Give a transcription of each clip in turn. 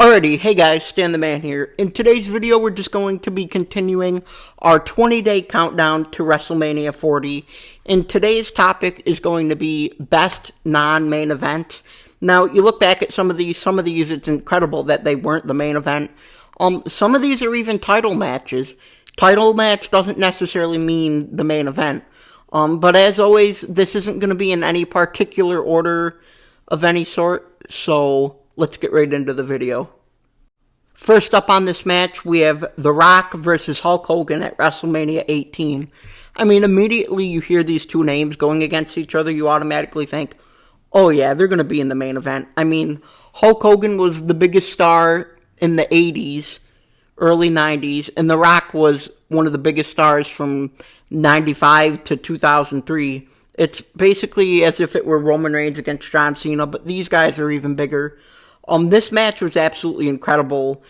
Alrighty, hey guys, Stan the Man here. In today's video, we're just going to be continuing our 20-day countdown to WrestleMania 40. And today's topic is going to be best non-main event. Now, you look back at some of these, it's incredible that they weren't the main event. Some of these are even title matches. Title match doesn't necessarily mean the main event. But as always, this isn't going to be in any particular order of any sort, so let's get right into the video. First up on this match, we have The Rock versus Hulk Hogan at WrestleMania 18. I mean, immediately you hear these two names going against each other, you automatically think, oh yeah, they're going to be in the main event. I mean, Hulk Hogan was the biggest star in the 80s, early 90s, and The Rock was one of the biggest stars from 95 to 2003. It's basically as if it were Roman Reigns against John Cena, but these guys are even bigger. This match was absolutely incredible.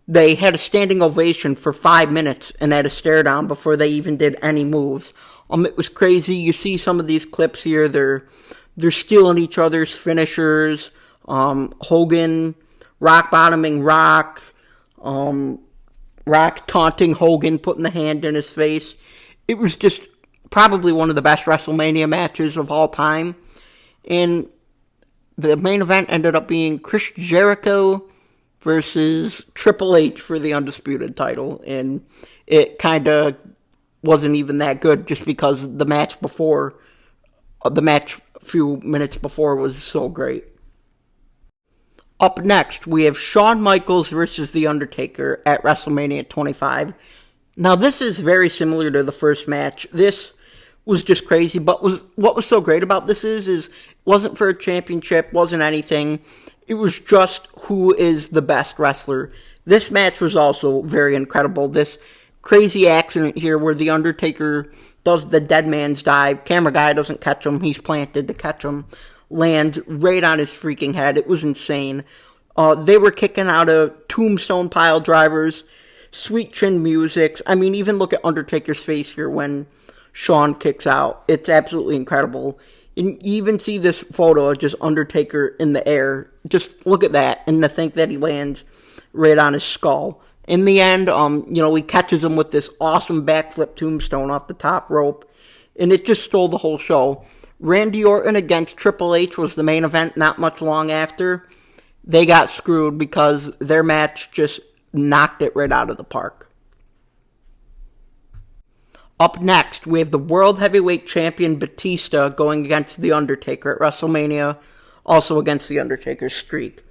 They had a standing ovation for 5 minutes and had a stare down before they even did any moves. It was crazy. You see some of these clips here. They're stealing each other's finishers. Hogan rock bottoming Rock. Rock taunting Hogan, putting the hand in his face. It was just probably one of the best WrestleMania matches of all time. And the main event ended up being Chris Jericho versus Triple H for the Undisputed title. And it kind of wasn't even that good just because the match a few minutes before was so great. Up next, we have Shawn Michaels versus The Undertaker at WrestleMania 25. Now, this is very similar to the first match. This was just crazy, but what was so great about this is it wasn't for a championship, wasn't anything. It was just who is the best wrestler. This match was also very incredible. This crazy accident here where The Undertaker does the dead man's dive. Camera guy doesn't catch him. He's planted to catch him. Lands right on his freaking head. It was insane. They were kicking out of tombstone pile drivers, sweet chin music. I mean, even look at Undertaker's face here when Shawn kicks out. It's absolutely incredible. And you even see this photo of just Undertaker in the air. Just look at that, and to think that he lands right on his skull. In the end, he catches him with this awesome backflip tombstone off the top rope, and it just stole the whole show. Randy Orton against Triple H was the main event not much long after. They got screwed because their match just knocked it right out of the park. Up next, we have the World Heavyweight Champion Batista going against The Undertaker at WrestleMania, also against The Undertaker's streak.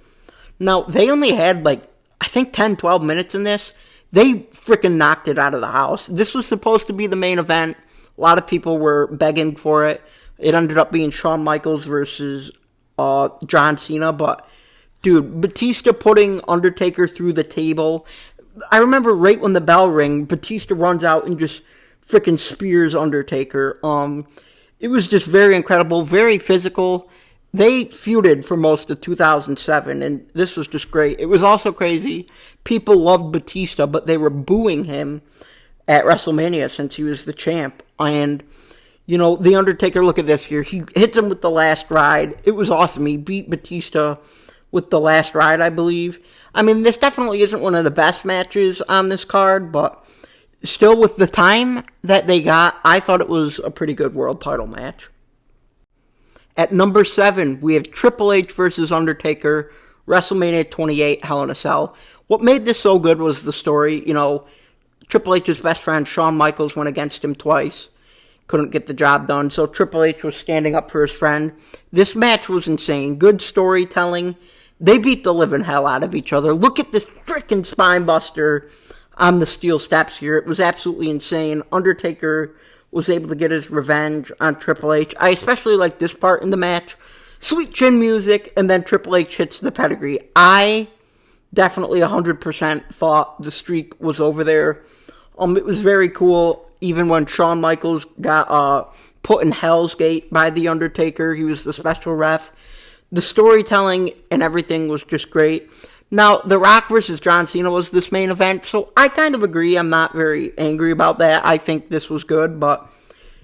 Now, they only had 10, 12 minutes in this. They freaking knocked it out of the house. This was supposed to be the main event. A lot of people were begging for it. It ended up being Shawn Michaels versus John Cena, but dude, Batista putting Undertaker through the table. I remember right when the bell rang, Batista runs out and just freaking spears Undertaker. It was just very incredible, very physical. They feuded for most of 2007, and this was just great. It was also crazy. People loved Batista, but they were booing him at WrestleMania since he was the champ. And The Undertaker, look at this here. He hits him with the last ride. It was awesome. He beat Batista with the last ride, I believe. I mean, this definitely isn't one of the best matches on this card, but still, with the time that they got, I thought it was a pretty good world title match. At number 7, we have Triple H versus Undertaker, WrestleMania 28, Hell in a Cell. What made this so good was the story. Triple H's best friend, Shawn Michaels, went against him twice. Couldn't get the job done, so Triple H was standing up for his friend. This match was insane. Good storytelling. They beat the living hell out of each other. Look at this freaking spine buster on the steel steps here. It was absolutely insane. Undertaker was able to get his revenge on Triple H. I especially like this part in the match. Sweet chin music, and then Triple H hits the pedigree. I definitely 100% thought the streak was over there. It was very cool. Even when Shawn Michaels got put in Hell's Gate by The Undertaker, he was the special ref. The storytelling and everything was just great. Now, The Rock versus John Cena was this main event, so I kind of agree. I'm not very angry about that. I think this was good, but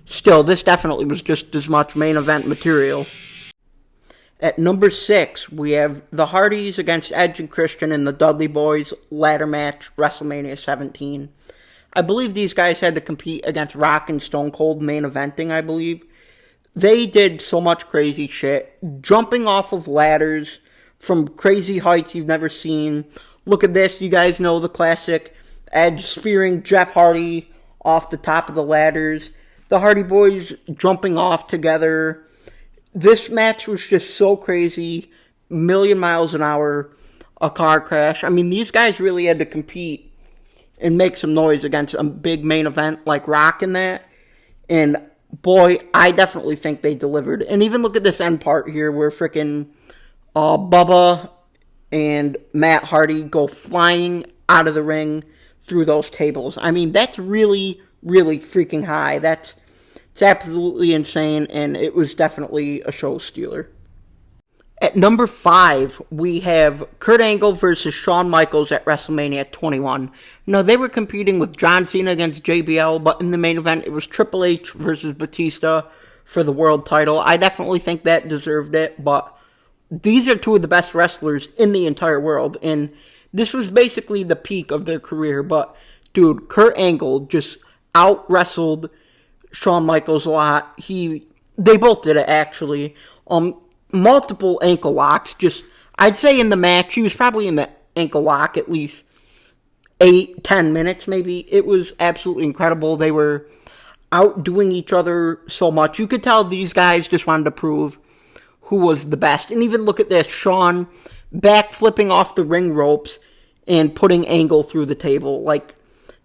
still, this definitely was just as much main event material. At number 6, we have the Hardys against Edge and Christian in the Dudley Boys ladder match, WrestleMania 17. I believe these guys had to compete against Rock and Stone Cold main eventing, I believe. They did so much crazy shit, jumping off of ladders from crazy heights you've never seen. Look at this, you guys know the classic Edge spearing Jeff Hardy off the top of the ladders. The Hardy Boys jumping off together. This match was just so crazy, million miles an hour, a car crash. I mean, these guys really had to compete and make some noise against a big main event like Rock in that. And boy, I definitely think they delivered. And even look at this end part here where freaking Bubba and Matt Hardy go flying out of the ring through those tables. I mean, that's really, really freaking high. It's absolutely insane, and it was definitely a show stealer. At number 5, we have Kurt Angle versus Shawn Michaels at WrestleMania 21. Now, they were competing with John Cena against JBL, but in the main event, it was Triple H versus Batista for the world title. I definitely think that deserved it, but these are two of the best wrestlers in the entire world, and this was basically the peak of their career. But, dude, Kurt Angle just out-wrestled Shawn Michaels a lot. They both did it, actually. Multiple ankle locks. I'd say in the match, he was probably in the ankle lock at least 8-10 minutes, maybe. It was absolutely incredible. They were outdoing each other so much. You could tell these guys just wanted to prove who was the best. And even look at this, Shawn backflipping off the ring ropes and putting Angle through the table. Like,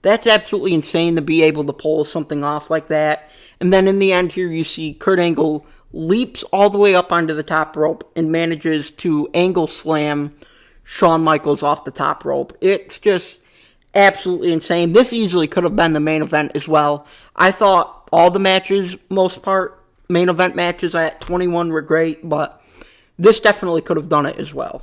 that's absolutely insane to be able to pull something off like that. And then in the end here, you see Kurt Angle leaps all the way up onto the top rope and manages to angle slam Shawn Michaels off the top rope. It's just absolutely insane. This easily could have been the main event as well. I thought all the matches, most part, main event matches at 21 were great, but this definitely could have done it as well.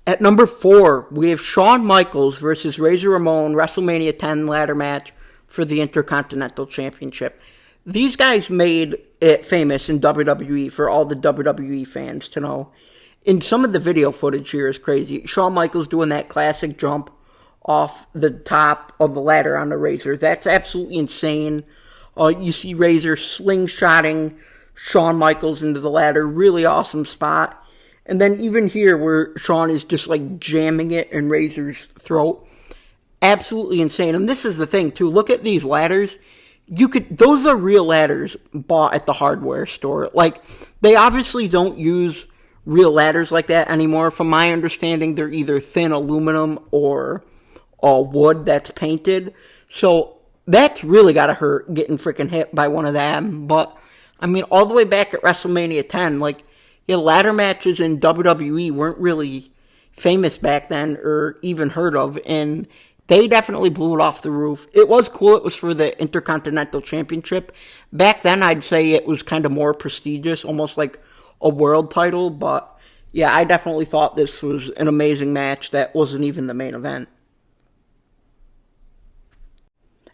At number 4, we have Shawn Michaels versus Razor Ramon WrestleMania 10 ladder match for the Intercontinental Championship. These guys made it famous in WWE for all the WWE fans to know. And some of the video footage here is crazy. Shawn Michaels doing that classic jump off the top of the ladder on the Razor. That's absolutely insane. You see Razor slingshotting Shawn Michaels into the ladder. Really awesome spot. And then even here where Shawn is just like jamming it in Razor's throat. Absolutely insane. And this is the thing too. Look at these ladders. Those are real ladders bought at the hardware store. Like, they obviously don't use real ladders like that anymore. From my understanding, they're either thin aluminum or wood that's painted. So that's really gotta hurt getting freaking hit by one of them. But I mean, all the way back at WrestleMania 10, like, yeah, ladder matches in WWE weren't really famous back then or even heard of, and they definitely blew it off the roof. It was cool. It was for the Intercontinental Championship. Back then, I'd say it was kind of more prestigious, almost like a world title, but yeah, I definitely thought this was an amazing match that wasn't even the main event.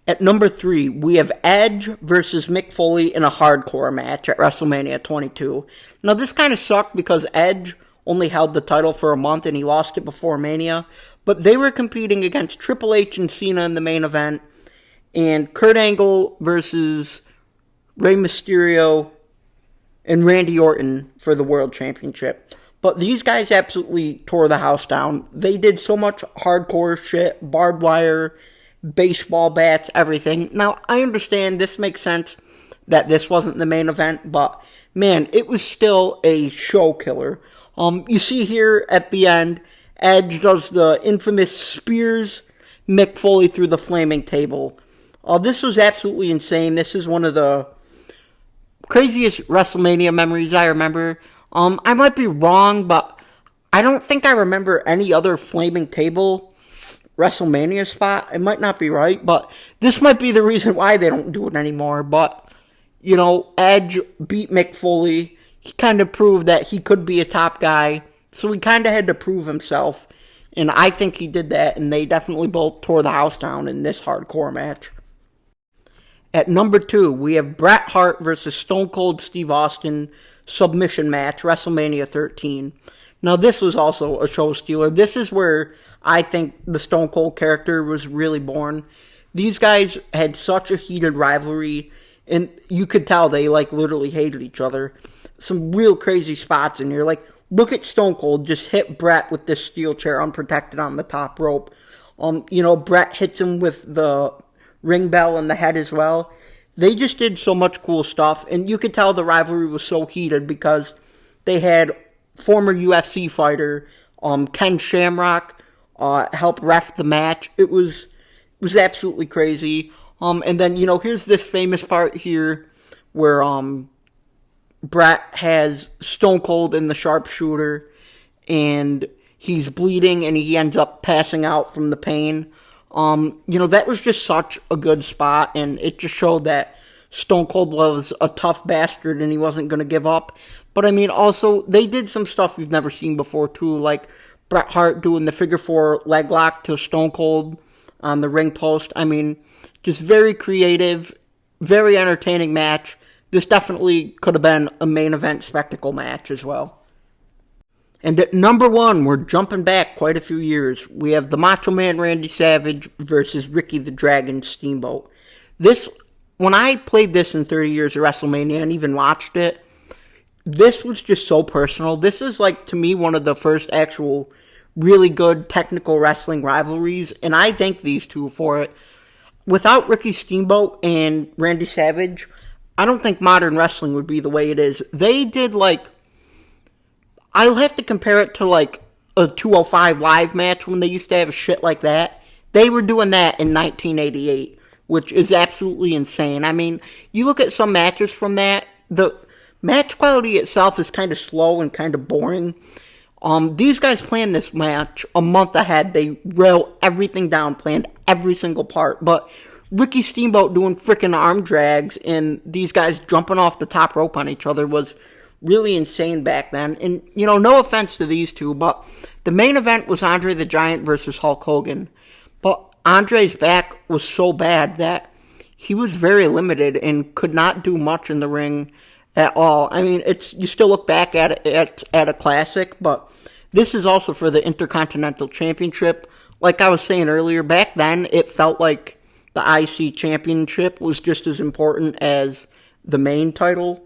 At number 3, we have Edge versus Mick Foley in a hardcore match at WrestleMania 22. Now, this kind of sucked because Edge only held the title for a month and he lost it before Mania. But they were competing against Triple H and Cena in the main event. And Kurt Angle versus Rey Mysterio and Randy Orton for the World Championship. But these guys absolutely tore the house down. They did so much hardcore shit, barbed wire, baseball bats, everything. Now, I understand this makes sense that this wasn't the main event, but man, it was still a show killer. You see here at the end, Edge does the infamous spears Mick Foley through the flaming table. This was absolutely insane. This is one of the craziest WrestleMania memories I remember. I might be wrong, but I don't think I remember any other flaming table WrestleMania spot. It might not be right, but this might be the reason why they don't do it anymore. But, you know, Edge beat Mick Foley. He kind of proved that he could be a top guy. So he kind of had to prove himself. And I think he did that, and they definitely both tore the house down in this hardcore match. At number 2, we have Bret Hart versus Stone Cold Steve Austin, submission match, WrestleMania 13. Now, this was also a show stealer. This is where I think the Stone Cold character was really born. These guys had such a heated rivalry, and you could tell they, like, literally hated each other. Some real crazy spots in here. Like, look at Stone Cold just hit Bret with this steel chair unprotected on the top rope. Bret hits him with the ring bell in the head as well. They just did so much cool stuff, and you could tell the rivalry was so heated because they had former UFC fighter Ken Shamrock help ref the match. It was absolutely crazy. And then here's this famous part here where Bret has Stone Cold in the sharpshooter, and he's bleeding, and he ends up passing out from the pain. That was just such a good spot, and it just showed that Stone Cold was a tough bastard and he wasn't going to give up. But, also, they did some stuff we've never seen before, too, like Bret Hart doing the figure 4 leg lock to Stone Cold on the ring post. Just very creative, very entertaining match. This definitely could have been a main event spectacle match as well. And at number 1, we're jumping back quite a few years. We have the Macho Man Randy Savage versus Ricky the Dragon Steamboat. When I played this in 30 years of WrestleMania and even watched it, this was just so personal. This is, to me, one of the first actual really good technical wrestling rivalries, and I thank these two for it. Without Ricky Steamboat and Randy Savage, I don't think modern wrestling would be the way it is. They did, I'll have to compare it to, a 205 Live match when they used to have shit like that. They were doing that in 1988, which is absolutely insane. You look at some matches from that, the match quality itself is kind of slow and kind of boring. These guys planned this match a month ahead. They wrote everything down, planned every single part. But Ricky Steamboat doing freaking arm drags and these guys jumping off the top rope on each other was really insane back then. And, no offense to these two, but the main event was Andre the Giant versus Hulk Hogan. But Andre's back was so bad that he was very limited and could not do much in the ring at all. You still look back at it at a classic, but this is also for the Intercontinental Championship. Like I was saying earlier, back then it felt like the IC Championship was just as important as the main title.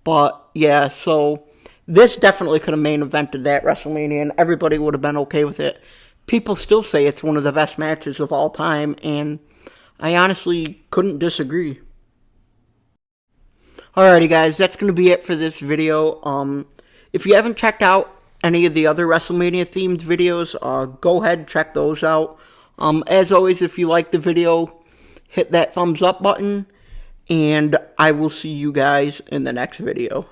But yeah, so this definitely could have main evented that WrestleMania and everybody would have been okay with it. People still say it's one of the best matches of all time, and I honestly couldn't disagree. Alrighty guys, that's going to be it for this video. If you haven't checked out any of the other WrestleMania themed videos, go ahead and check those out. As always, if you like the video, hit that thumbs up button, and I will see you guys in the next video.